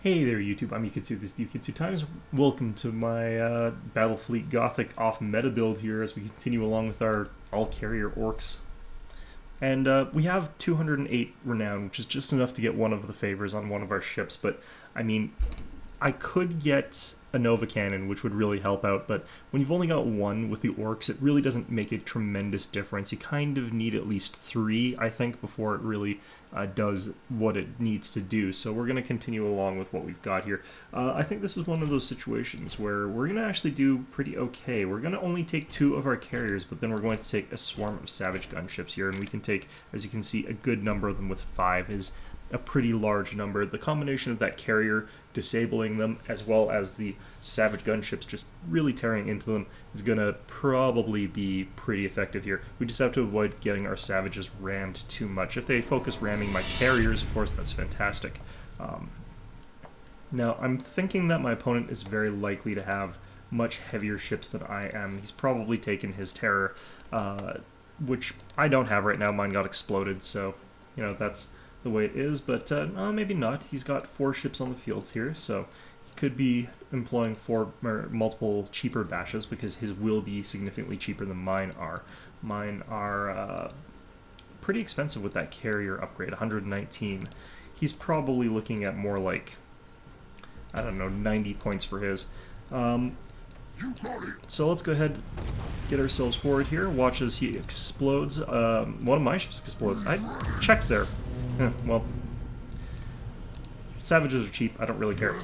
Hey there YouTube, I'm Yukitsu, this is Yukitsu Times. Welcome to my Battlefleet Gothic off-meta build here as we continue along with our all-carrier orcs. And we have 208 renown, which is just enough to get one of the favors on one of our ships, but I mean, I could get a Nova Cannon, which would really help out, but when you've only got one with the orcs, it really doesn't make a tremendous difference. You kind of need at least three, I think, before it really does what it needs to do. So we're going to continue along with what we've got here. I think this is one of those situations where we're going to actually do pretty okay. We're going to only take two of our carriers, but then we're going to take a swarm of savage gunships here, and we can take, as you can see, a good number of them with 5 is a pretty large number. The combination of that carrier disabling them as well as the savage gunships just really tearing into them is going to probably be pretty effective here. We just have to avoid getting our savages rammed too much. If they focus ramming my carriers, of course, that's fantastic. Now, I'm thinking that my opponent is very likely to have much heavier ships than I am. He's probably taken his terror, which I don't have right now. Mine got exploded, so, you know, that's the way it is, but maybe not. He's got 4 ships on the fields here, so he could be employing 4 or multiple cheaper bashes because his will be significantly cheaper than mine are. Mine are pretty expensive with that carrier upgrade, 119. He's probably looking at more like, I don't know, 90 points for his. So let's go ahead, get ourselves forward here, watch as he explodes. One of my ships explodes. I checked there. Well, savages are cheap, I don't really care.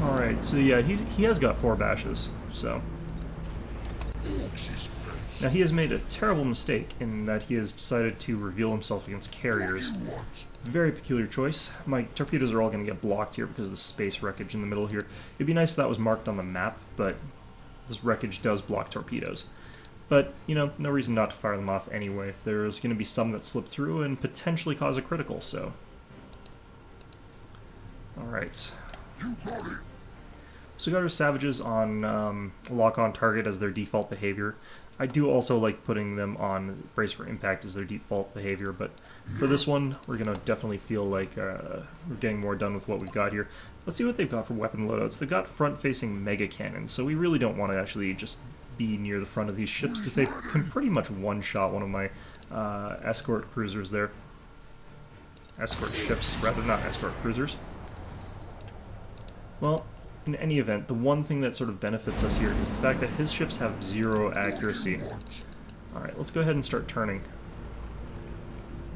Alright, so yeah, he has got 4 bashes, so. Now he has made a terrible mistake in that he has decided to reveal himself against carriers. Very peculiar choice. My torpedoes are all going to get blocked here because of the space wreckage in the middle here. It'd be nice if that was marked on the map, but this wreckage does block torpedoes. But, you know, no reason not to fire them off anyway. There's going to be some that slip through and potentially cause a critical, so. Alright. So we got our savages on lock-on target as their default behavior. I do also like putting them on brace for impact as their default behavior, but for this one, we're going to definitely feel like we're getting more done with what we've got here. Let's see what they've got for weapon loadouts. They've got front-facing mega cannons, so we really don't want to actually just be near the front of these ships because they can pretty much one-shot one of my escort cruisers there. Escort ships, rather, not escort cruisers. Well, in any event, the one thing that sort of benefits us here is the fact that his ships have 0 accuracy. Alright, let's go ahead and start turning.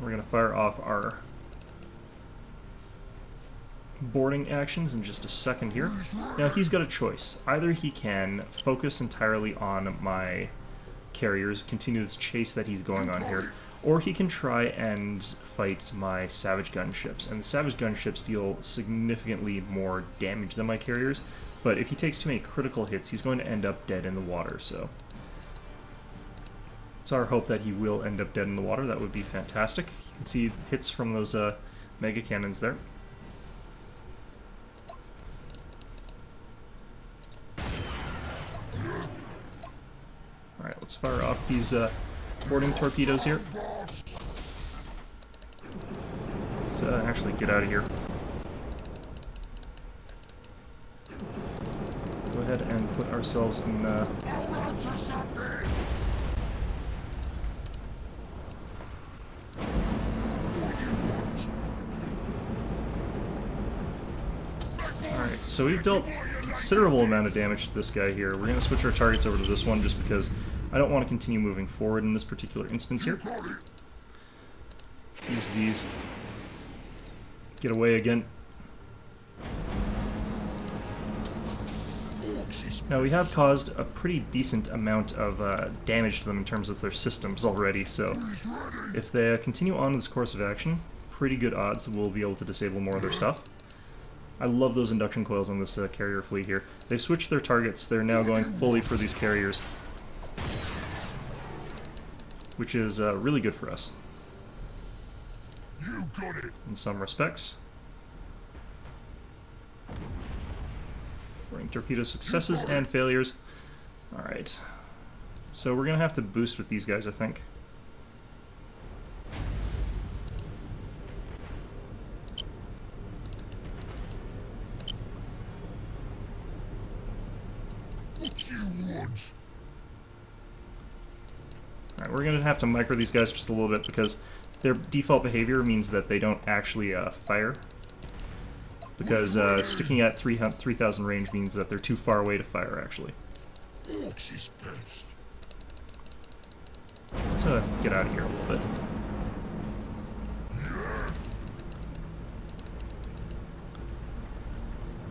We're going to fire off our boarding actions in just a second here. Now he's got a choice. Either he can focus entirely on my carriers, continue this chase that he's going on here, or he can try and fight my savage gunships. And the savage gunships deal significantly more damage than my carriers, but if he takes too many critical hits, he's going to end up dead in the water, so it's our hope that he will end up dead in the water. That would be fantastic. You can see hits from those mega cannons there. Alright, let's fire off these boarding torpedoes here. Let's actually get out of here. Go ahead and put ourselves in... Alright, so we've dealt considerable amount of damage to this guy here. We're going to switch our targets over to this one just because I don't want to continue moving forward in this particular instance here. Let's use these. Get away again. Now we have caused a pretty decent amount of damage to them in terms of their systems already, so if they continue on this course of action, pretty good odds that we'll be able to disable more of their stuff. I love those induction coils on this carrier fleet here. They've switched their targets. They're now going fully for these carriers, which is really good for us in some respects. Bring torpedo successes and failures. Alright. So we're going to have to boost with these guys, I think. Alright, we're going to have to micro these guys just a little bit because their default behavior means that they don't actually fire. Because sticking at 3,000 range means that they're too far away to fire, actually. Let's get out of here a little bit.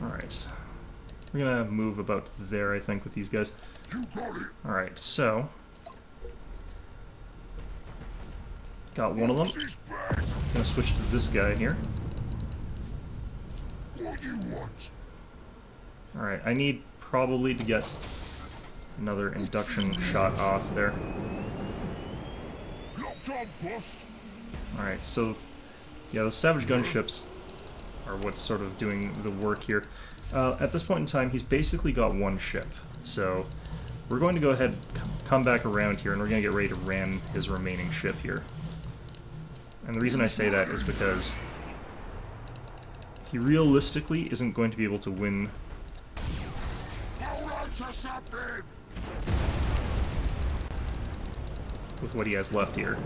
Alright. We're gonna move about there, I think, with these guys. Alright, so... got one of them. Gonna switch to this guy here. Alright, I need probably to get another induction shot off there. Alright, so yeah, the Savage Gunships are what's sort of doing the work here. At this point in time, he's basically got one ship, so we're going to go ahead, come back around here, and we're going to get ready to ram his remaining ship here. And the reason I say that is because he realistically isn't going to be able to win with what he has left here.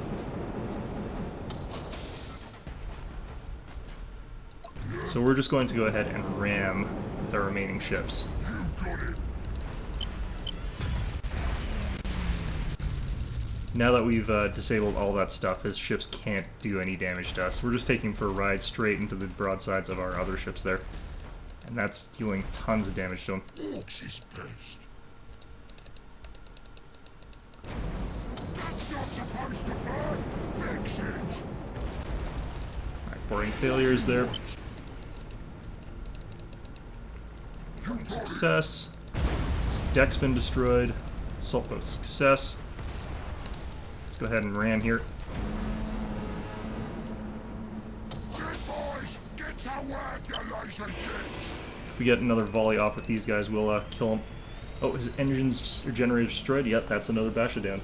So we're just going to go ahead and ram with our remaining ships. Now that we've disabled all that stuff, his ships can't do any damage to us. We're just taking him for a ride straight into the broadsides of our other ships there. And that's dealing tons of damage to him. Alright, boarding failures there. Success. His deck's been destroyed. Assault boat success. Let's go ahead and ram here. If we get another volley off with these guys, we'll kill him. Oh, his engines or generator destroyed? Yep, that's another Bashadan.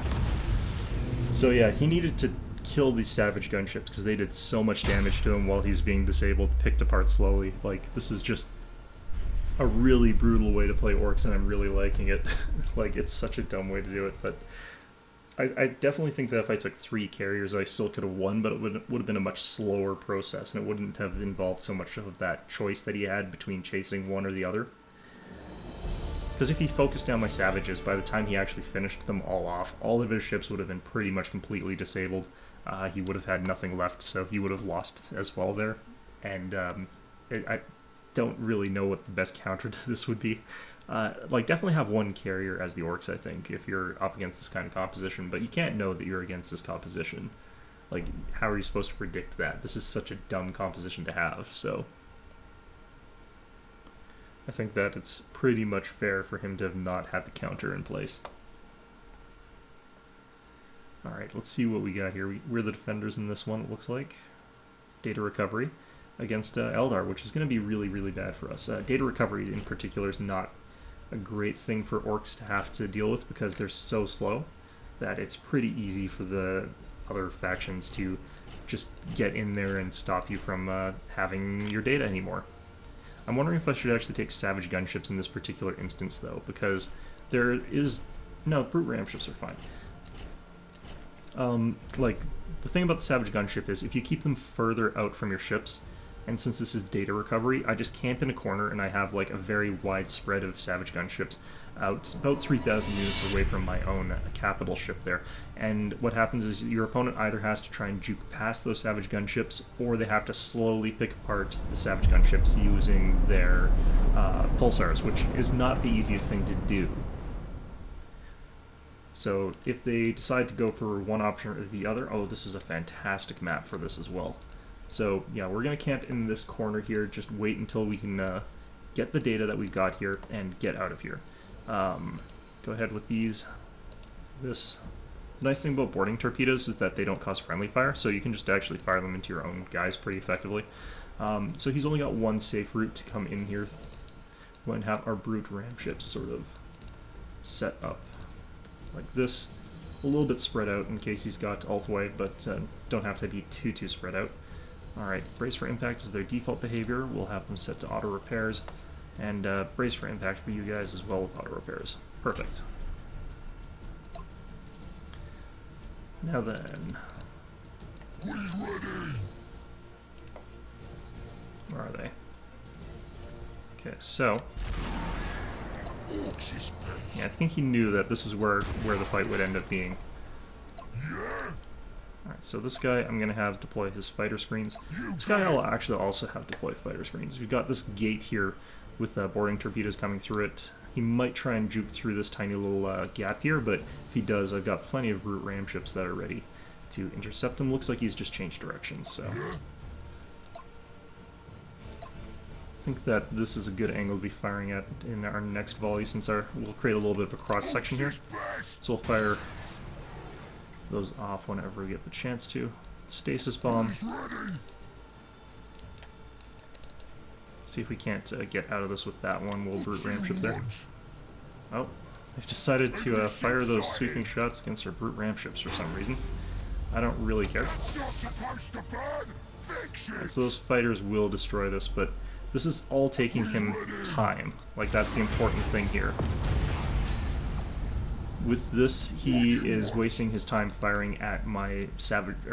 So yeah, he needed to kill these Savage Gunships because they did so much damage to him while he's being disabled, picked apart slowly. Like, this is just a really brutal way to play orcs, and I'm really liking it. Like, it's such a dumb way to do it, but I definitely think that if I took 3 carriers, I still could have won, but it would have been a much slower process, and it wouldn't have involved so much of that choice that he had between chasing one or the other. Because if he focused down my savages, by the time he actually finished them all off, all of his ships would have been pretty much completely disabled. He would have had nothing left, so he would have lost as well there. And I don't really know what the best counter to this would be. Like, definitely have one carrier as the orcs, I think, if you're up against this kind of composition, but you can't know that you're against this composition. Like, how are you supposed to predict that? This is such a dumb composition to have, so I think that it's pretty much fair for him to have not had the counter in place. Alright, let's see what we got here. We're the defenders in this one, it looks like. Data recovery against Eldar, which is going to be really, really bad for us. Data recovery in particular is not a great thing for orcs to have to deal with because they're so slow that it's pretty easy for the other factions to just get in there and stop you from having your data anymore. I'm wondering if I should actually take Savage Gunships in this particular instance, though, because there is... No, Brute Ram ships are fine. Like, the thing about the Savage Gunship is if you keep them further out from your ships, and since this is data recovery, I just camp in a corner and I have like a very wide spread of Savage Gunships out about 3,000 units away from my own capital ship there. And what happens is your opponent either has to try and juke past those Savage Gunships, or they have to slowly pick apart the Savage Gunships using their pulsars, which is not the easiest thing to do. So if they decide to go for one option or the other, oh, this is a fantastic map for this as well. So yeah, we're going to camp in this corner here, just wait until we can get the data that we've got here and get out of here. Go ahead with these. The nice thing about boarding torpedoes is that they don't cause friendly fire, so you can just actually fire them into your own guys pretty effectively. So he's only got one safe route to come in here. We're going to have our Brute Ram ships sort of set up like this, a little bit spread out in case he's got Ulthway, but don't have to be too spread out. Alright, Brace for Impact is their default behavior. We'll have them set to auto repairs, and Brace for Impact for you guys as well with auto repairs. Perfect. Now then. Where are they? Okay, so... yeah, I think he knew that this is where the fight would end up being. Alright, so this guy, I'm going to have deploy his fighter screens. This guy will actually also have deploy fighter screens. We've got this gate here with boarding torpedoes coming through it. He might try and juke through this tiny little gap here, but if he does, I've got plenty of brute ram ships that are ready to intercept him. Looks like he's just changed directions, so... I think that this is a good angle to be firing at in our next volley, since we'll create a little bit of a cross-section here. So we'll fire those off whenever we get the chance to. Stasis bomb. See if we can't get out of this with that one. We'll brute ram ship there. Oh, they've decided to fire those sweeping shots against our brute ram ships for some reason. I don't really care. Right, so those fighters will destroy this, but this is all taking him time. Like, that's the important thing here. With this, he is wasting his time firing at my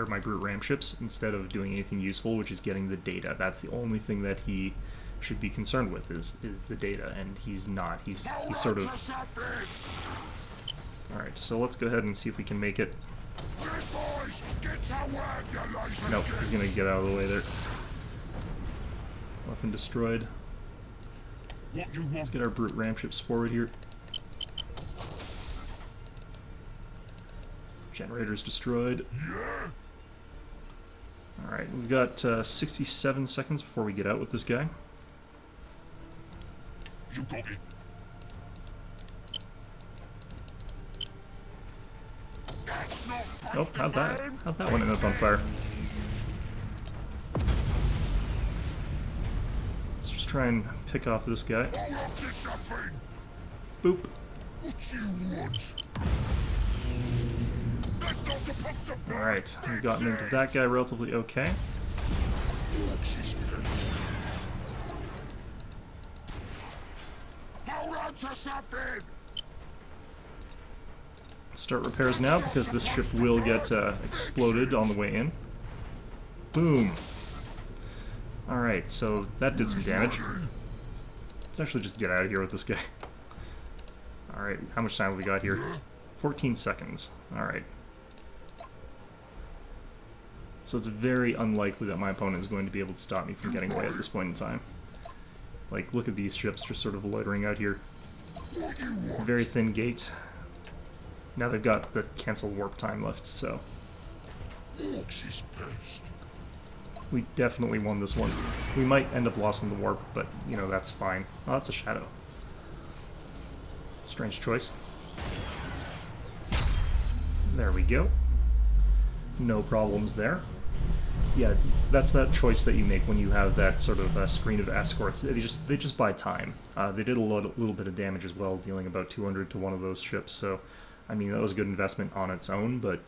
my brute ram ships instead of doing anything useful, which is getting the data. That's the only thing that he should be concerned with is the data, and he's not. He's sort of... Alright, so let's go ahead and see if we can make it. Nope, he's gonna get out of the way there. Weapon destroyed. Let's get our brute ram ships forward here. Generators destroyed. Alright, we've got 67 seconds before we get out with this guy. Oh, how'd that one end up on fire? Let's just try and pick off this guy. Boop. Alright, we've gotten into that guy relatively okay. Start repairs now, because this ship will get exploded on the way in. Boom. Alright, so that did some damage. Let's actually just get out of here with this guy. Alright, how much time have we got here? 14 seconds. Alright. So it's very unlikely that my opponent is going to be able to stop me from getting away at this point in time. Like, look at these ships just sort of loitering out here. Very thin gate. Now they've got the cancel warp time left, so... we definitely won this one. We might end up losing the warp, but, you know, that's fine. Oh, that's a shadow. Strange choice. There we go. No problems there. Yeah, that's that choice that you make when you have that sort of screen of escorts. They just buy time. They did a little bit of damage as well, dealing about 200 to one of those ships, so... I mean, that was a good investment on its own, but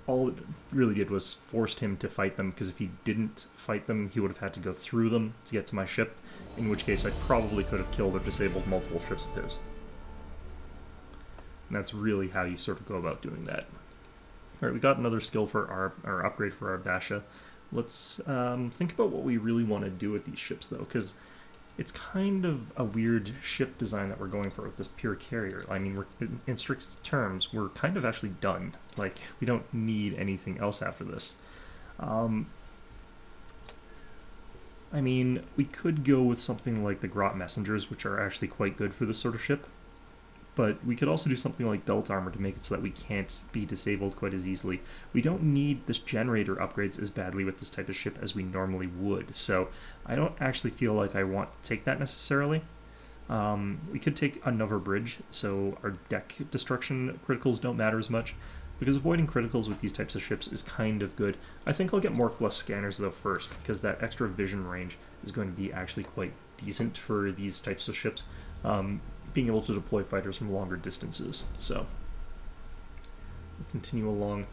all it really did was forced him to fight them, because if he didn't fight them, he would have had to go through them to get to my ship, in which case I probably could have killed or disabled multiple ships of his. And that's really how you sort of go about doing that. Alright, we got another skill for our upgrade for our Basha. Let's think about what we really want to do with these ships, though, because it's kind of a weird ship design that we're going for with this pure carrier. I mean, in strict terms, we're kind of actually done. Like, we don't need anything else after this. I mean, we could go with something like the Grot Messengers, which are actually quite good for this sort of ship. But we could also do something like belt armor to make it so that we can't be disabled quite as easily. We don't need this generator upgrades as badly with this type of ship as we normally would, so I don't actually feel like I want to take that necessarily. We could take another bridge, so our deck destruction criticals don't matter as much, because avoiding criticals with these types of ships is kind of good. I think I'll get more plus scanners though first, because that extra vision range is going to be actually quite decent for these types of ships. Being able to deploy fighters from longer distances. So, we'll continue along.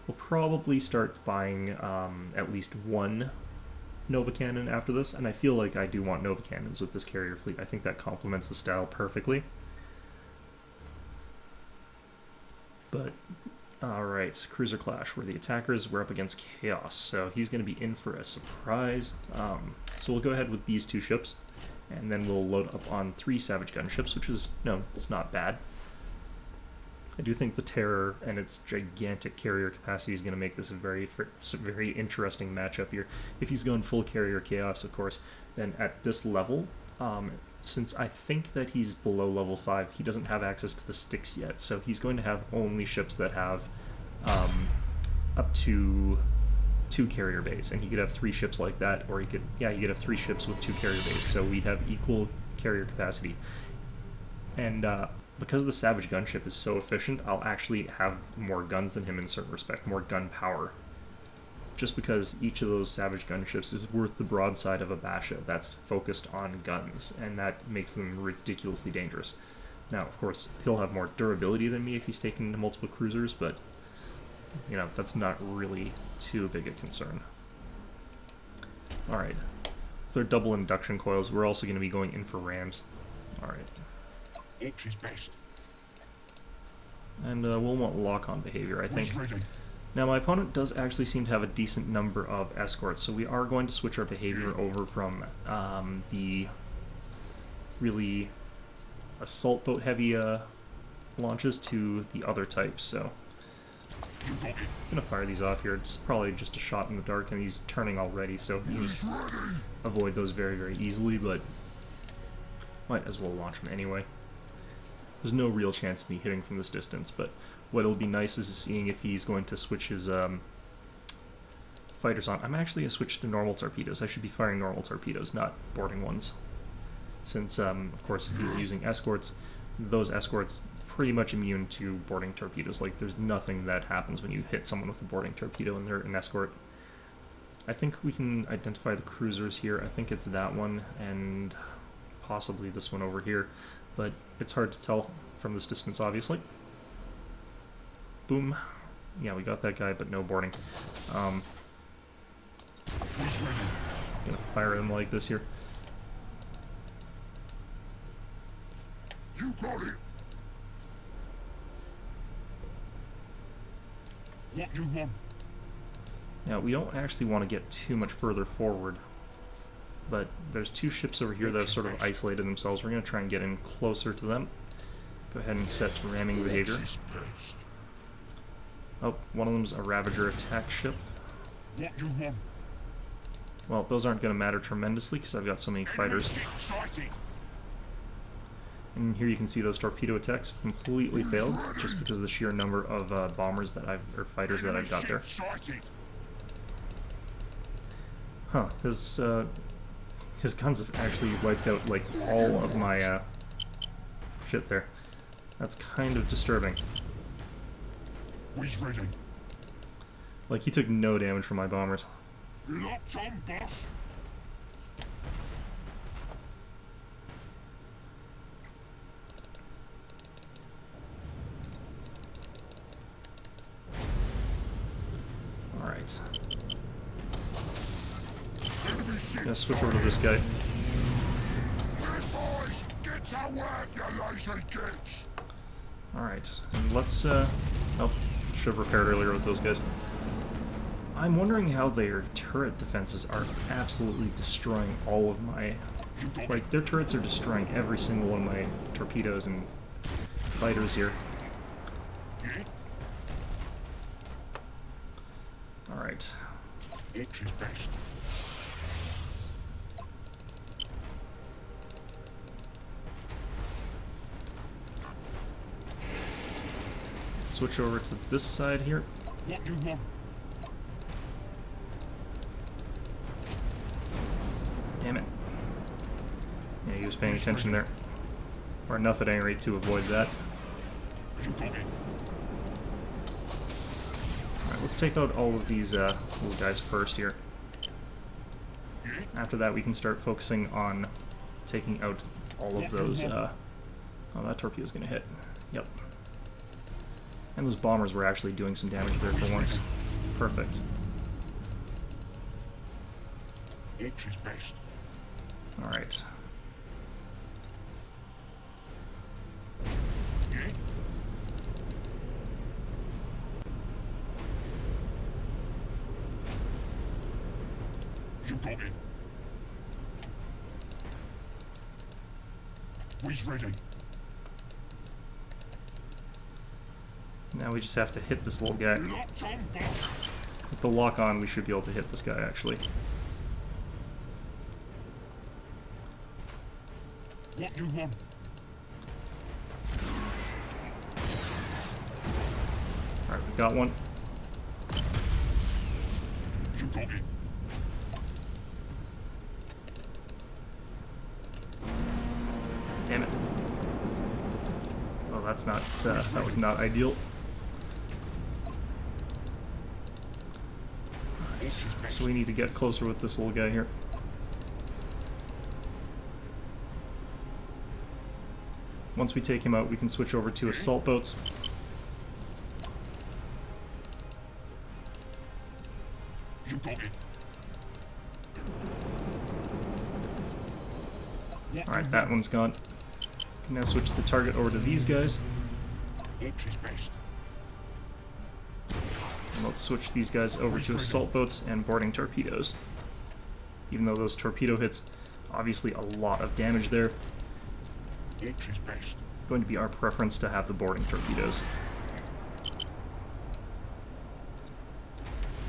We'll probably start buying at least one Nova Cannon after this, and I feel like I do want Nova Cannons with this carrier fleet. I think that complements the style perfectly. But Alright, Cruiser Clash. We're the attackers, we're up against Chaos, so he's going to be in for a surprise. So we'll go ahead with these 2 ships, and then we'll load up on 3 Savage Gunships, which is, no, it's not bad. I do think the Terror and its gigantic carrier capacity is going to make this a very interesting matchup here. If he's going full carrier Chaos, of course, then at this level, since I think that he's below level 5, he doesn't have access to the sticks yet, so he's going to have only ships that have up to 2 carrier bays, and he could have 3 ships like that, or he could have 3 ships with 2 carrier bays, so we'd have equal carrier capacity. And because the Savage Gunship is so efficient, I'll actually have more guns than him in a certain respect, more gun power. Just because each of those Savage Gunships is worth the broadside of a Basha that's focused on guns, and that makes them ridiculously dangerous. Now, of course, he'll have more durability than me if he's taken into multiple cruisers, but, you know, that's not really too big a concern. Alright. With our double induction coils, we're also going to be going in for rams. Alright. Is best. And we'll want lock-on behavior, I think. Now, my opponent does actually seem to have a decent number of escorts, so we are going to switch our behavior over from the really assault boat heavy launches to the other types, so I'm going to fire these off here. It's probably just a shot in the dark, and he's turning already, so you just avoid those very, very easily, but might as well launch them anyway. There's no real chance of me hitting from this distance, but what'll be nice is seeing if he's going to switch his fighters on. I'm actually going to switch to normal torpedoes. I should be firing normal torpedoes, not boarding ones. Since, of course, if he's using escorts, those escorts pretty much immune to boarding torpedoes. Like, there's nothing that happens when you hit someone with a boarding torpedo and they're an escort. I think we can identify the cruisers here. I think it's that one and possibly this one over here, but it's hard to tell from this distance, obviously. Boom. Yeah, we got that guy, but no boarding. Gonna fire him like this here. You got it. What you want? Now, we don't actually want to get too much further forward, but there's 2 ships over here that have sort of isolated themselves. We're going to try and get in closer to them. Go ahead and set ramming behavior. Oh, one of them's a Ravager attack ship. What you want? Well, those aren't going to matter tremendously because I've got so many fighters. And here you can see those torpedo attacks completely failed just because of the sheer number of bombers that or fighters that I've got there. Huh, his guns have actually wiped out, like, all of my shit there. That's kind of disturbing. Ready. Like, he took no damage from my bombers. Locked on, boss. Alright. Gonna switch over to this guy. Alright, and let's, oh, should have repaired earlier with those guys. I'm wondering how their turret defenses are absolutely destroying all of my... Like, their turrets are destroying every single one of my torpedoes and fighters here. Alright. Switch over to this side here. What you want? Damn it. Yeah, he was paying attention there. Or enough at any rate to avoid that. Alright, let's take out all of these little guys first here. After that, we can start focusing on taking out all of those... oh, that torpedo's gonna hit. Yep. And those bombers were actually doing some damage there for once. Perfect. Alright. You got it. We's ready. Now we just have to hit this little guy. Locked on, boss. With the lock on, we should be able to hit this guy, actually. What you want? Alright, we got one. You got it. Damn it. Well, that's not, that was not ideal. Alright, so we need to get closer with this little guy here. Once we take him out, we can switch over to assault boats. You got it. Alright, that one's gone. Can now switch the target over to these guys. Orcs is best. And let's switch these guys over to assault boats and boarding torpedoes. Even though those torpedo hits, obviously a lot of damage there. Orcs is best. Going to be our preference to have the boarding torpedoes.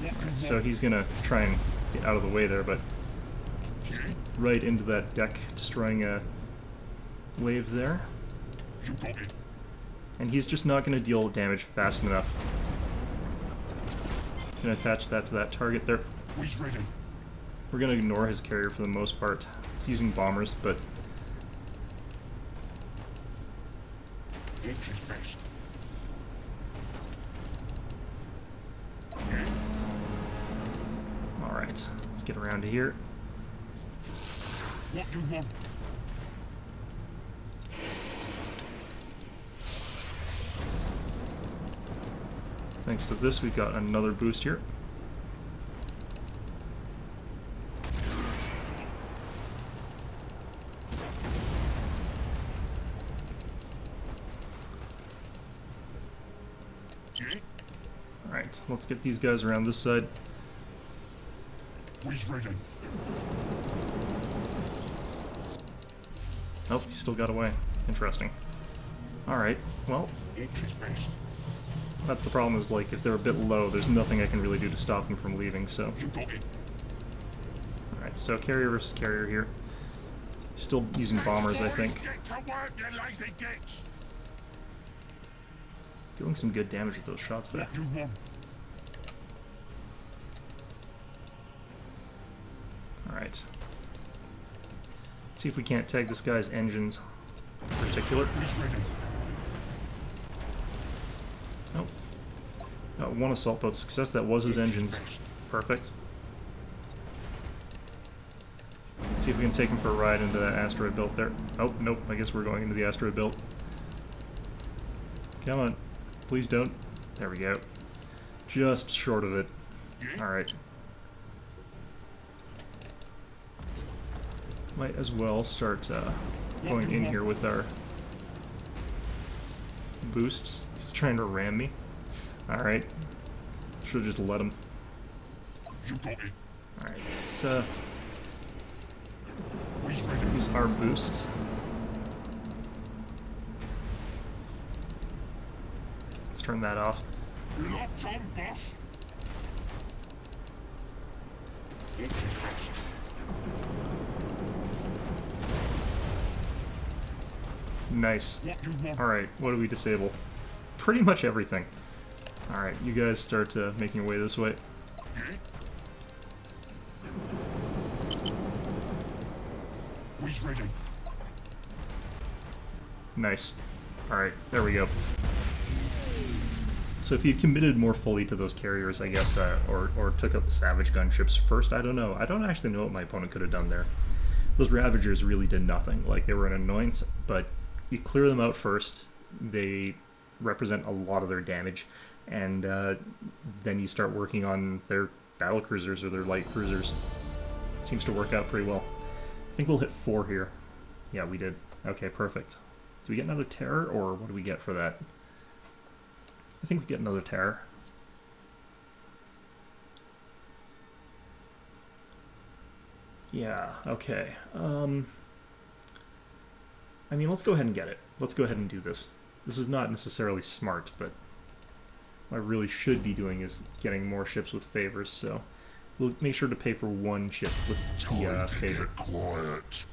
Alright, so he's gonna try and get out of the way there, but just right into that deck, destroying a wave there. You got it. And he's just not gonna deal damage fast enough. Gonna attach that to that target there. We's ready. We're gonna ignore his carrier for the most part. He's using bombers, but Orcs is best. alright, let's get around to here. What you want? Thanks to this, we've got another boost here. Alright, let's get these guys around this side. We's ready. Nope, he still got away. Interesting. Alright, well, Orcs is best. that's the problem is, like, if they're a bit low, there's nothing I can really do to stop them from leaving, so... You got it. Alright, so carrier versus carrier here. Still using bombers, I think. Get to work, you lazy gits. Dealing some good damage with those shots there. What you want? Alright. See if we can't tag this guy's engines in particular. We's ready. Nope. Got one assault boat success. That was his engines. Perfect. See if we can take him for a ride into that asteroid belt there. Oh, nope. I guess we're going into the asteroid belt. Come on. Please don't. There we go. Just short of it. Alright. Might as well start going in here with our boosts. He's trying to ram me. Alright. Should've just let him. You got it. Alright, let's We's ready. use our boost. Let's turn that off. Locked on, boss. Orcs is best. Nice. What you want? Alright, what do we disable? Pretty much everything. Alright, you guys start making your way this way. We's ready. Nice. Alright, there we go. So if you committed more fully to those carriers, I guess, or took out the Savage gunships first, I don't know. I don't actually know what my opponent could have done there. Those Ravagers really did nothing. Like, they were an annoyance, but you clear them out first, they represent a lot of their damage, and then you start working on their battle cruisers or their light cruisers. Seems to work out pretty well. I think we'll hit 4 here. Yeah, we did. Okay, perfect. Do we get another terror, or what do we get for that? I think we get another terror. Yeah, okay. I mean, let's go ahead and get it. Let's go ahead and do this. This is not necessarily smart, but what I really should be doing is getting more ships with favors, so we'll make sure to pay for one ship with the favor. Quiet.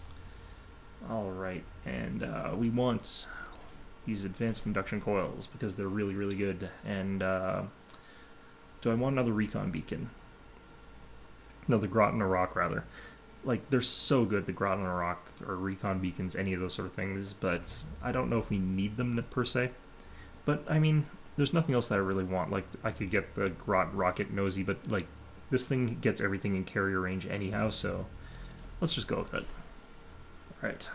Alright, and we want these advanced induction coils because they're really, really good. And do I want another recon beacon? No, the Grot in a Rock, rather. Like, they're so good, the Grot in a Rock, or recon beacons, any of those sort of things, but I don't know if we need them per se. But, I mean, there's nothing else that I really want. Like, I could get the Grot Rocket Nosy, but, like, this thing gets everything in carrier range anyhow, so let's just go with it. Alright.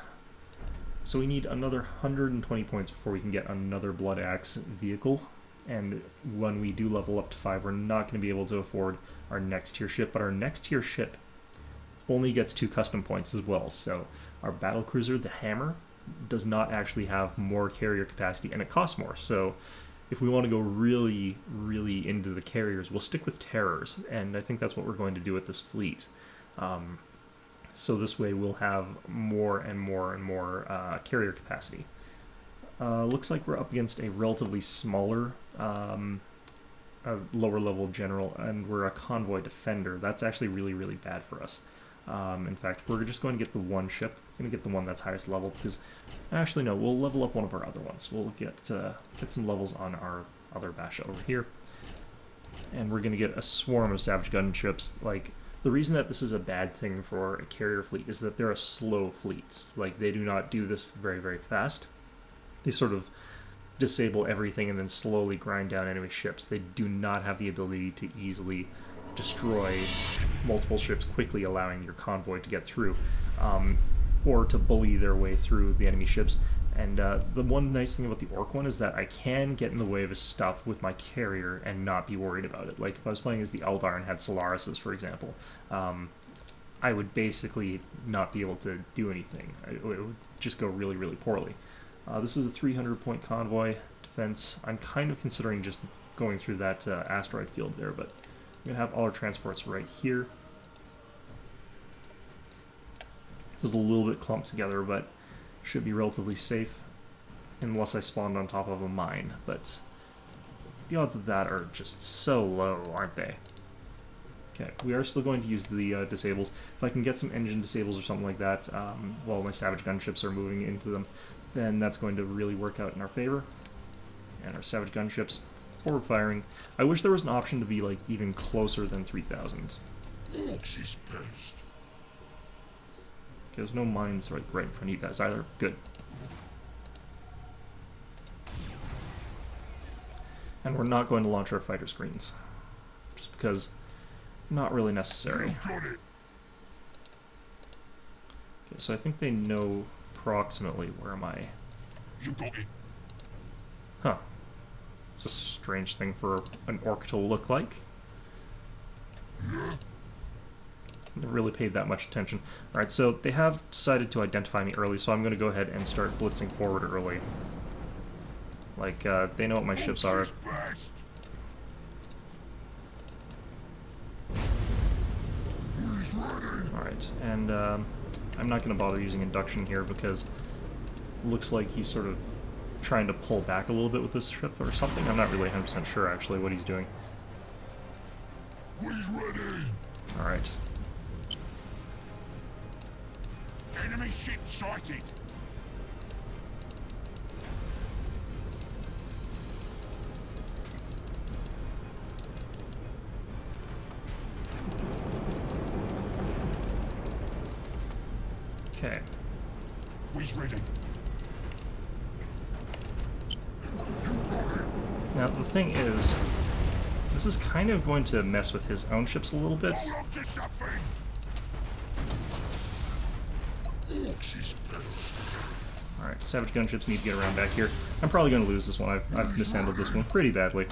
So we need another 120 points before we can get another Blood Axe vehicle. And when we do level up to 5, we're not going to be able to afford our next tier ship, but our next tier ship only gets 2 custom points as well. So our battlecruiser, the Hammer, does not actually have more carrier capacity, and it costs more. So if we want to go really, really into the carriers, we'll stick with Terrors, and I think that's what we're going to do with this fleet. So this way we'll have more and more and more carrier capacity. Looks like we're up against a relatively smaller, a lower level general, and we're a convoy defender. That's actually really, really bad for us. In fact, we're just going to get the one ship. We're going to get the one that's highest level, because actually no, we'll level up one of our other ones. We'll get some levels on our other basha over here, and we're going to get a swarm of Savage Gunships. Like, the reason that this is a bad thing for a carrier fleet is that they're a slow fleet. Like, they do not do this very, very fast. They sort of disable everything and then slowly grind down enemy ships. They do not have the ability to easily destroy multiple ships quickly, allowing your convoy to get through, or to bully their way through the enemy ships. And the one nice thing about the Orc one is that I can get in the way of his stuff with my carrier and not be worried about it. Like, if I was playing as the Eldar and had Solarises, for example, I would basically not be able to do anything. It would just go really, really poorly. This is a 300-point convoy defense. I'm kind of considering just going through that asteroid field there, but I'm going to have all our transports right here. This is a little bit clumped together, but should be relatively safe, unless I spawned on top of a mine. But the odds of that are just so low, aren't they? Okay, we are still going to use the disables. If I can get some engine disables or something like that while my Savage Gunships are moving into them, then that's going to really work out in our favor. And our Savage Gunships, forward firing. I wish there was an option to be like even closer than 3,000. Orcs is best. There's no mines right in front of you guys either. Good. And we're not going to launch our fighter screens, just because not really necessary. You got it. Okay, so I think they know approximately where am I. You got it. Huh. It's a strange thing for an orc to look like. Yeah. Never really paid that much attention. Alright, so they have decided to identify me early, so I'm going to go ahead and start blitzing forward early. Like, they know what my ships are. Orcs is best. He's ready. Alright, and I'm not going to bother using induction here because it looks like he's sort of trying to pull back a little bit with this ship or something. I'm not really 100% sure, actually, what he's doing. He's ready. Alright. Enemy ship sighted. Okay. He's ready. Now, the thing is, this is kind of going to mess with his own ships a little bit. Hold on to something. Orcs is best. Alright, Savage Gunships need to get around back here. I'm probably going to lose this one. I've mishandled this one pretty badly.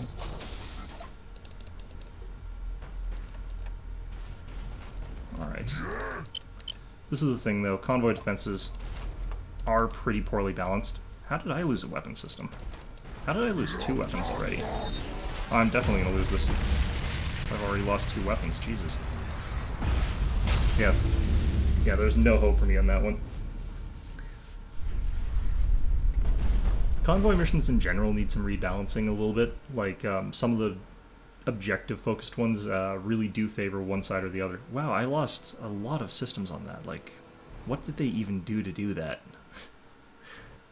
Alright. This is the thing, though. Convoy defenses are pretty poorly balanced. How did I lose a weapon system? How did I lose 2 weapons already? Oh, I'm definitely going to lose this. I've already lost 2 weapons, Jesus. Yeah. Yeah, there's no hope for me on that one. Convoy missions in general need some rebalancing a little bit. Like, some of the objective-focused ones really do favor one side or the other. Wow, I lost a lot of systems on that. Like, what did they even do to do that?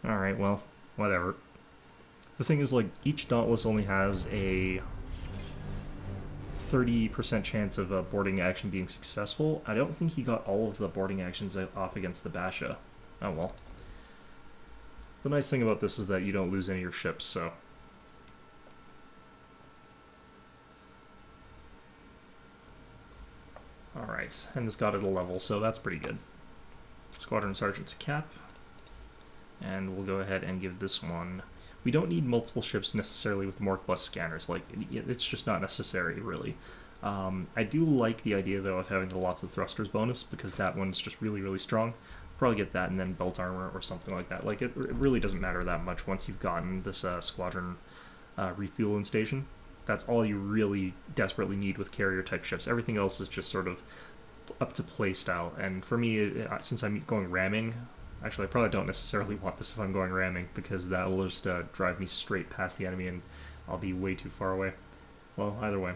Alright, well, whatever. The thing is, like, each Dauntless only has a 30% chance of a boarding action being successful. I don't think he got all of the boarding actions off against the Basha. Oh well. The nice thing about this is that you don't lose any of your ships, so... Alright, and this got it a level, so that's pretty good. Squadron Sergeant's cap. And we'll go ahead and give this one... We don't need multiple ships necessarily with Mork Plus scanners, like, it's just not necessary, really. I do like the idea, though, of having the lots of thrusters bonus, because that one's just really, really strong. Probably get that and then belt armor or something like that. Like, it really doesn't matter that much once you've gotten this squadron refueling station. That's all you really desperately need with carrier-type ships. Everything else is just sort of up to playstyle, and for me, since I'm going ramming... Actually, I probably don't necessarily want this if I'm going ramming, because that will just drive me straight past the enemy and I'll be way too far away. Well, either way.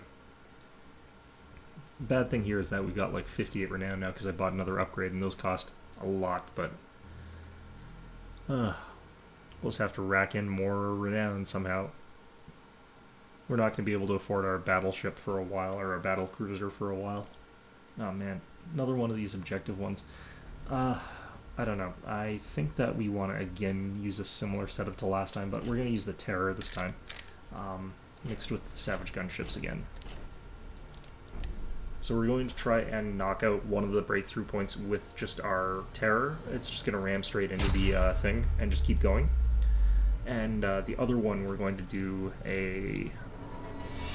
Bad thing here is that we've got like 58 renown now because I bought another upgrade, and those cost a lot, but... we'll just have to rack in more renown somehow. We're not going to be able to afford our battleship for a while, or our battle cruiser for a while. Oh man, another one of these objective ones. I don't know. I think that we want to, again, use a similar setup to last time, but we're going to use the Terror this time, mixed with the Savage Gunships again. So we're going to try and knock out one of the breakthrough points with just our Terror. It's just going to ram straight into the thing and just keep going. And the other one, we're going to do a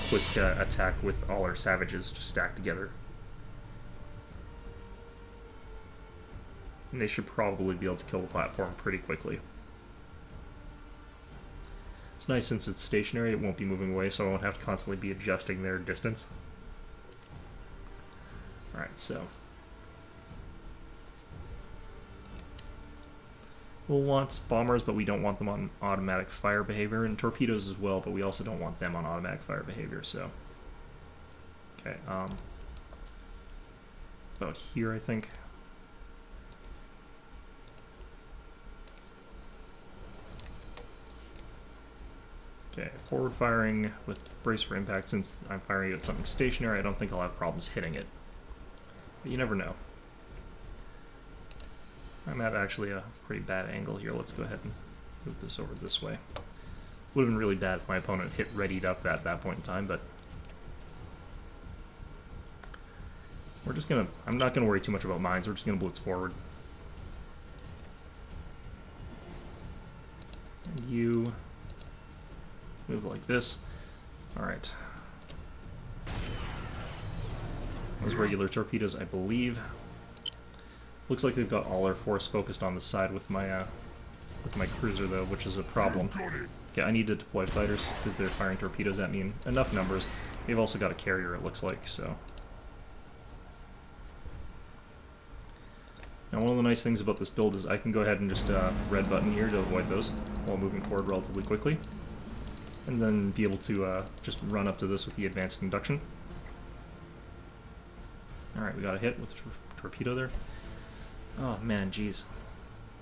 quick attack with all our Savages just stacked together. And they should probably be able to kill the platform pretty quickly. It's nice since it's stationary, it won't be moving away, so I won't have to constantly be adjusting their distance. Alright, so... We'll want bombers, but we don't want them on automatic fire behavior, and torpedoes as well, but we also don't want them on automatic fire behavior, so... Okay, about here, I think. Okay, forward firing with brace for impact. Since I'm firing at something stationary, I don't think I'll have problems hitting it. But you never know. I'm at actually a pretty bad angle here. Let's go ahead and move this over this way. Would have been really bad if my opponent hit readied up at that point in time, but... We're just gonna... I'm not gonna worry too much about mines, we're just gonna blitz forward. And you... move like this. Alright. Those regular torpedoes, I believe. Looks like they've got all our force focused on the side with my cruiser, though, which is a problem. Okay, I need to deploy fighters, because they're firing torpedoes at me in enough numbers. They've also got a carrier, it looks like, so... Now, one of the nice things about this build is I can go ahead and just red button here to avoid those while moving forward relatively quickly. And then be able to just run up to this with the advanced induction. Alright, we got a hit with torpedo there. Oh man, jeez.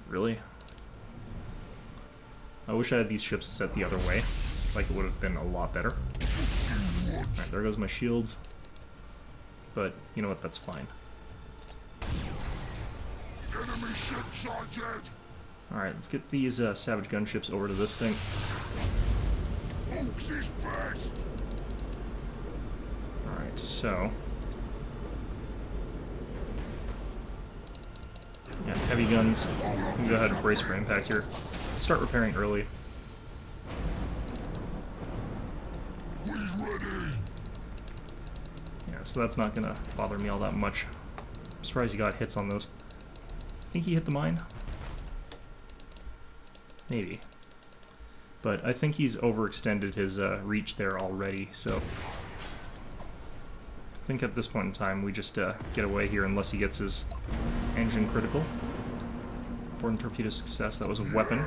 Really? I wish I had these ships set the other way. Like, it would have been a lot better. Alright, there goes my shields. But, you know what, that's fine. Alright, let's get these Savage Gunships over to this thing. Alright, so... yeah, heavy guns. I'm gonna go ahead and brace for impact here. Start repairing early. Yeah, so that's not gonna bother me all that much. I'm surprised he got hits on those. I think he hit the mine? Maybe. But I think he's overextended his reach there already, so... I think at this point in time we just get away here unless he gets his engine critical. Boarding torpedo success, that was a weapon.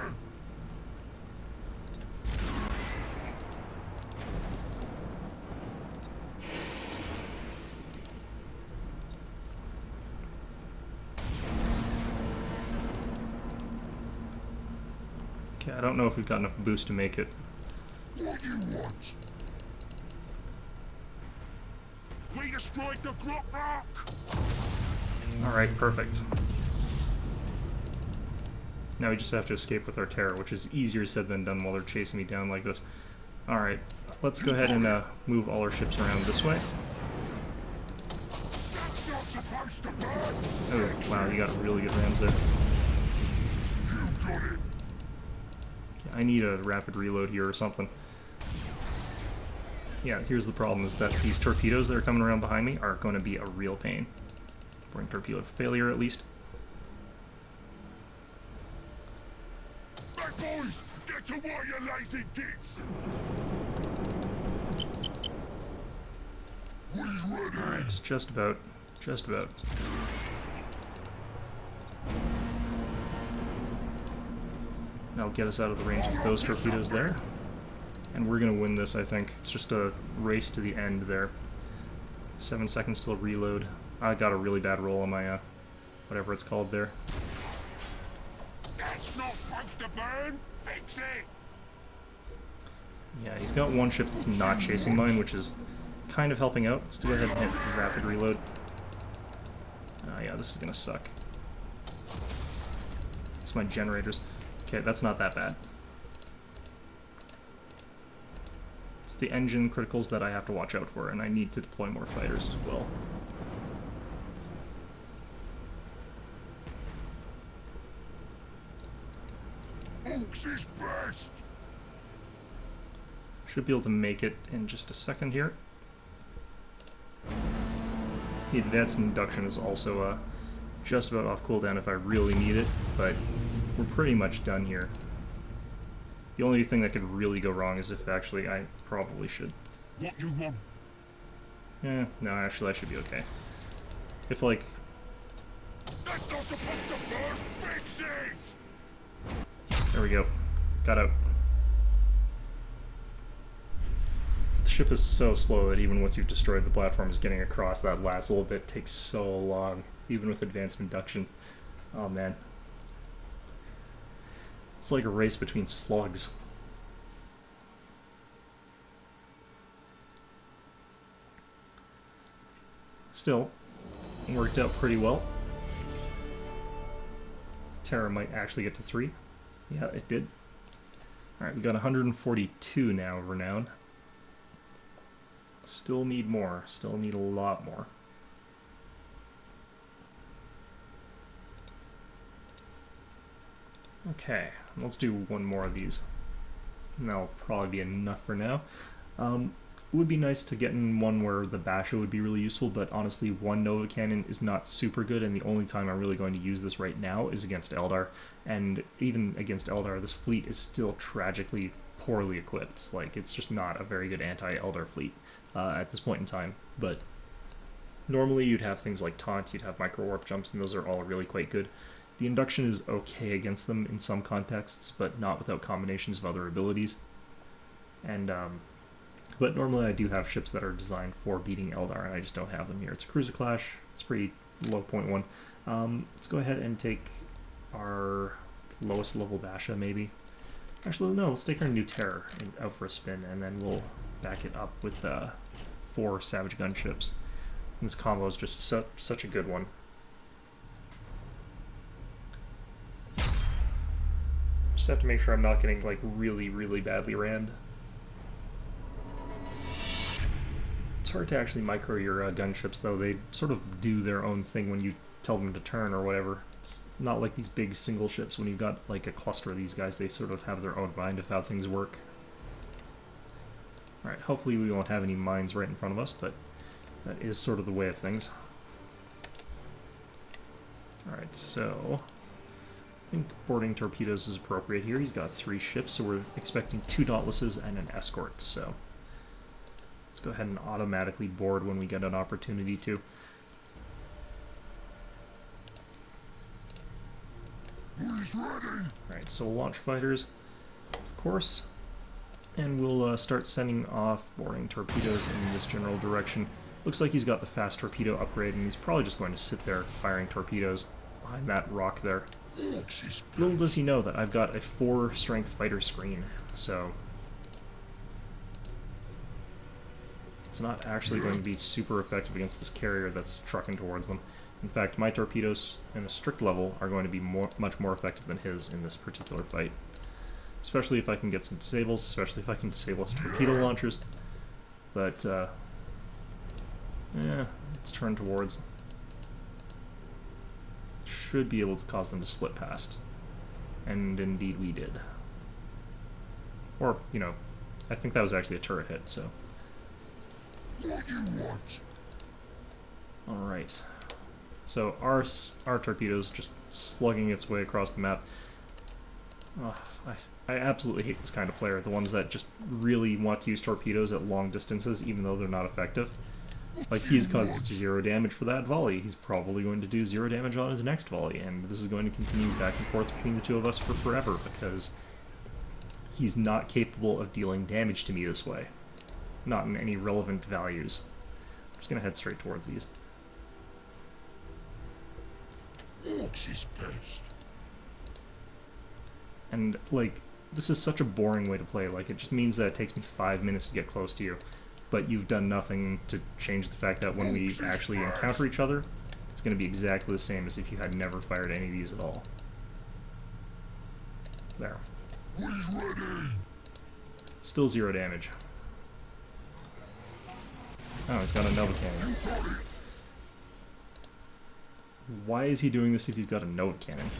Okay, I don't know if we've got enough boost to make it. What do you want? We destroyed the Grot Rock! Alright, perfect. Now we just have to escape with our terror, which is easier said than done while they're chasing me down like this. Alright, let's go ahead and move all our ships around this way. That's not supposed to burn! Oh, wow, you got really good rams there. You got it! I need a rapid reload here or something. Yeah, here's the problem, is that these torpedoes that are coming around behind me are going to be a real pain. Boarding torpedo failure, at least. Back boys! Get to war, you lazy gits! Who's ready? It's just about. Just about. That'll get us out of the range of those torpedoes there. And we're going to win this, I think. It's just a race to the end there. 7 seconds till reload. I got a really bad roll on my, whatever it's called there. That's not supposed to burn! Fix it! Yeah, he's got one ship that's not chasing mine, which is kind of helping out. Let's go ahead and hit rapid reload. Yeah, this is going to suck. It's my generators. Okay, that's not that bad. It's the engine criticals that I have to watch out for, and I need to deploy more fighters as well. Oaks is best! Should be able to make it in just a second here. The advanced induction is also just about off cooldown if I really need it, but we're pretty much done here. The only thing that could really go wrong is if actually I probably should. What you want? No, actually I should be okay. If like... That's not supposed to burn! Fix it! There we go. Got out. The ship is so slow that even once you've destroyed the platform, is getting across that last little bit takes so long, even with advanced induction. Oh man. It's like a race between slugs. Still, it worked out pretty well. Terra might actually get to 3. Yeah, it did. Alright, we got 142 now, Renown. Still need more. Still need a lot more. Okay, let's do one more of these. And that'll probably be enough for now. It would be nice to get in one where the Basha would be really useful, but honestly, one Nova Cannon is not super good, and the only time I'm really going to use this right now is against Eldar. And even against Eldar, this fleet is still tragically poorly equipped. Like, it's just not a very good anti-Eldar fleet at this point in time. But normally you'd have things like Taunt, you'd have micro-warp jumps, and those are all really quite good. The induction is okay against them in some contexts, but not without combinations of other abilities. And, but normally I do have ships that are designed for beating Eldar, and I just don't have them here. It's a Cruiser Clash. It's pretty low, 0.1. Let's go ahead and take our lowest level Basha, maybe. Actually, no, let's take our new Terror out for a spin, and then we'll back it up with 4 Savage Gun ships. And this combo is just such a good one. Just have to make sure I'm not getting, like, really, really badly rammed. It's hard to actually micro your gunships, though. They sort of do their own thing when you tell them to turn or whatever. It's not like these big single ships. When you've got like a cluster of these guys, they sort of have their own mind of how things work. Alright, hopefully we won't have any mines right in front of us, but that is sort of the way of things. Alright, so I think boarding torpedoes is appropriate here. He's got 3 ships, so we're expecting 2 Dauntlesses and an escort, so let's go ahead and automatically board when we get an opportunity to. Who's ready? Alright, so we'll launch fighters, of course, and we'll start sending off boarding torpedoes in this general direction. Looks like he's got the fast torpedo upgrade, and he's probably just going to sit there firing torpedoes behind that rock there. Little does he know that I've got a 4-strength fighter screen, so it's not actually going to be super effective against this carrier that's trucking towards them. In fact, my torpedoes in a strict level are going to be much more effective than his in this particular fight. Especially if I can get some disables, especially if I can disable his torpedo launchers. But, yeah, let's turn towards. Should be able to cause them to slip past. And indeed we did. Or, you know, I think that was actually a turret hit, so. What do you want? Alright. So our torpedo's just slugging its way across the map. Oh, I absolutely hate this kind of player, the ones that just really want to use torpedoes at long distances even though they're not effective. Like, he's caused 0 damage for that volley. He's probably going to do 0 damage on his next volley, and this is going to continue back and forth between the two of us for forever because he's not capable of dealing damage to me this way. Not in any relevant values. I'm just going to head straight towards these. Orcs is best. And, like, this is such a boring way to play. Like, it just means that it takes me 5 minutes to get close to you. But you've done nothing to change the fact that when we actually encounter each other, it's going to be exactly the same as if you had never fired any of these at all. There. Who's ready? Still 0 damage. Oh, he's got a Nova Cannon. Why is he doing this if he's got a Nova Cannon?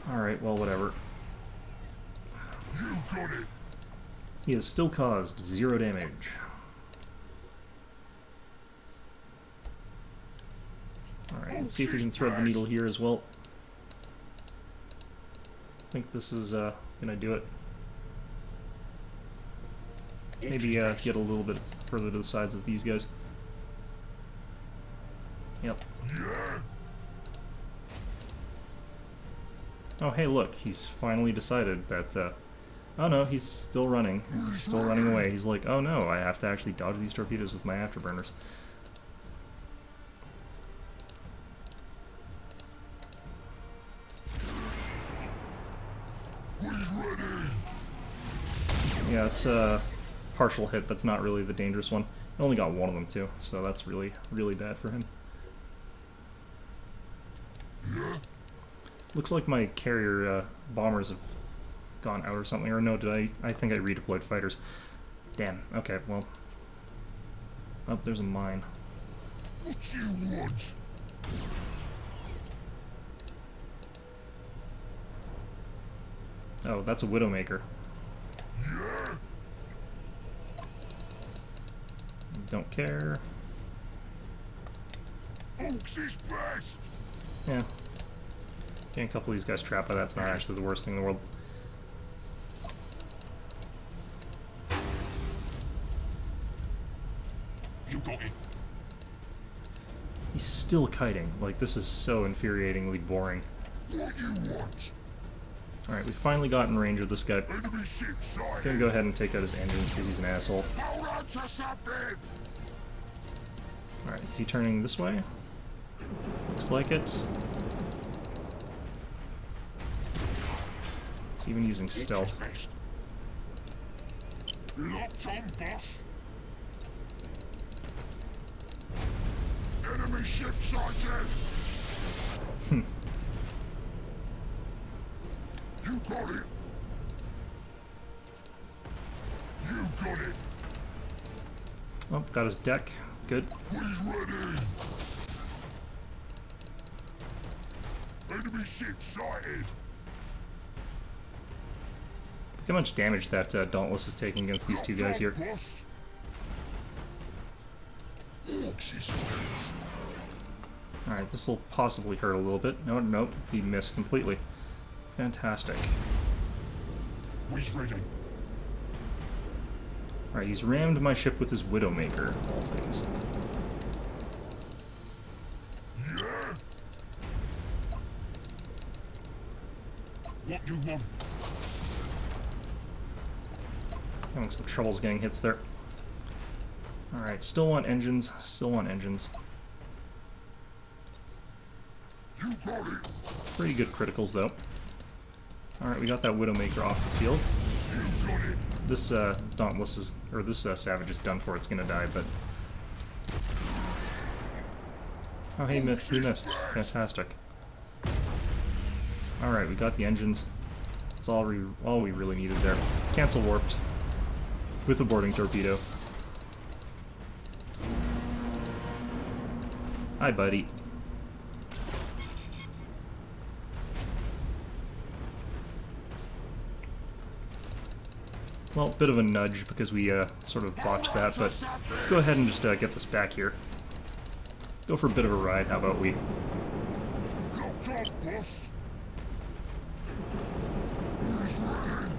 Alright, well, whatever. You got it. He has still caused 0 damage. Alright, let's see if we can thread the needle here as well. I think this is gonna do it. Maybe get a little bit further to the sides of these guys. Yep. Yeah. Oh, hey, look, he's finally decided that, oh no, he's still running. He's still running away. He's like, oh no, I have to actually dodge these torpedoes with my afterburners. Who's ready? Yeah, it's a partial hit. That's not really the dangerous one. I only got one of them, too, so that's really, really bad for him. Yeah. Looks like my carrier bombers have gone out or something. Or no, I think I redeployed fighters. Damn. Okay, well. Oh, there's a mine. What do you want? Oh, that's a Widowmaker. Yeah. Don't care. Orcs is best. Yeah. Getting a couple of these guys trapped by that's not actually the worst thing in the world. You got it. He's still kiting. Like, this is so infuriatingly boring. What do you want? Alright, we finally got in range of this guy. Enemy ship sighted. Gonna go ahead and take out his engines because he's an asshole. Hold on to something. Alright, is he turning this way? Looks like it. He's even using stealth. Locked on, boss. Enemy ship sighted. You got it. You got it. Oh, got his deck. Good. Who's ready? Enemy ship sighted. Look how much damage that Dauntless is taking against these two guys here. Boss. Orcs is best. Alright, this will possibly hurt a little bit. No, nope, he missed completely. Fantastic. Who's ready? Alright, he's rammed my ship with his Widowmaker, of all things. Yeah. What you want? Having some troubles getting hits there. Alright, still want engines. Still want engines. You got it. Pretty good criticals, though. Alright, we got that Widowmaker off the field. You got it. This Dauntless is, or this Savage is done for. It's gonna die, but... Oh, he missed. He missed. Fantastic. Alright, we got the engines. That's all we really needed there. Cancel warped. With a boarding torpedo. Hi, buddy. Well, bit of a nudge because we sort of botched that, but let's go ahead and just get this back here. Go for a bit of a ride, how about we? Locked up, boss. He's ready.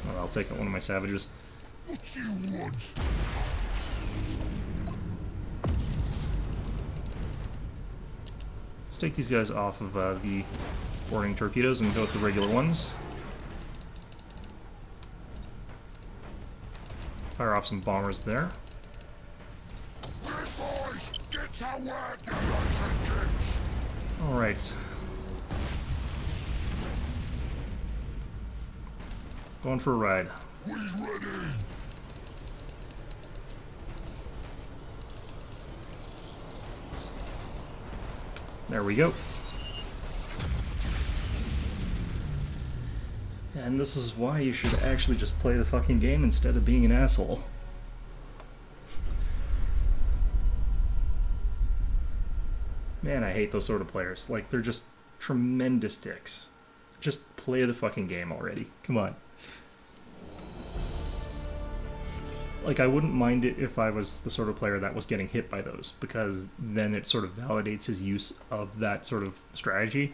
Oh, I'll take out one of my savages. What you want? Let's take these guys off of the boarding torpedoes and go with the regular ones. Fire off some bombers there. Hey, boys, get to work, you Lexingtons. Alright. Going for a ride. We ready. There we go. And this is why you should actually just play the fucking game instead of being an asshole. Man, I hate those sort of players. Like, they're just tremendous dicks. Just play the fucking game already. Come on. Like, I wouldn't mind it if I was the sort of player that was getting hit by those, because then it sort of validates his use of that sort of strategy.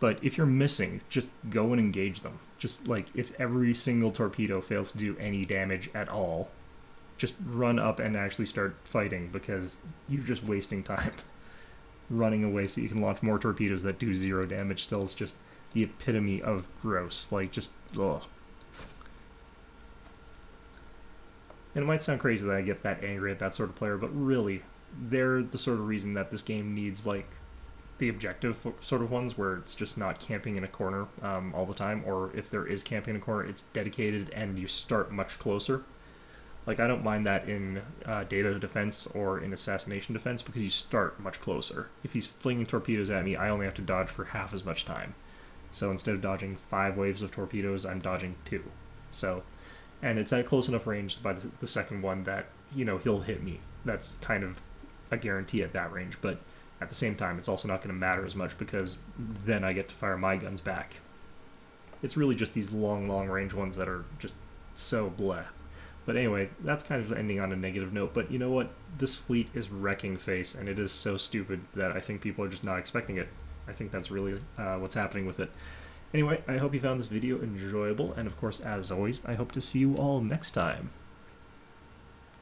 But if you're missing, just go and engage them. Just, like, if every single torpedo fails to do any damage at all, just run up and actually start fighting, because you're just wasting time. Running away so you can launch more torpedoes that do 0 damage still is just the epitome of gross. Like, just, ugh. And it might sound crazy that I get that angry at that sort of player, but really, they're the sort of reason that this game needs, like, the objective sort of ones, where it's just not camping in a corner all the time, or if there is camping in a corner, it's dedicated and you start much closer. Like, I don't mind that in data defense or in assassination defense, because you start much closer. If he's flinging torpedoes at me, I only have to dodge for half as much time. So instead of dodging 5 waves of torpedoes, I'm dodging 2. So, and it's at close enough range by the second one that, you know, he'll hit me. That's kind of a guarantee at that range, but at the same time, it's also not going to matter as much, because then I get to fire my guns back. It's really just these long range ones that are just so bleh. But anyway, that's kind of ending on a negative note, but you know what? This fleet is wrecking face, and it is so stupid that I think people are just not expecting it. I think that's really what's happening with it. Anyway, I hope you found this video enjoyable, and of course, as always, I hope to see you all next time.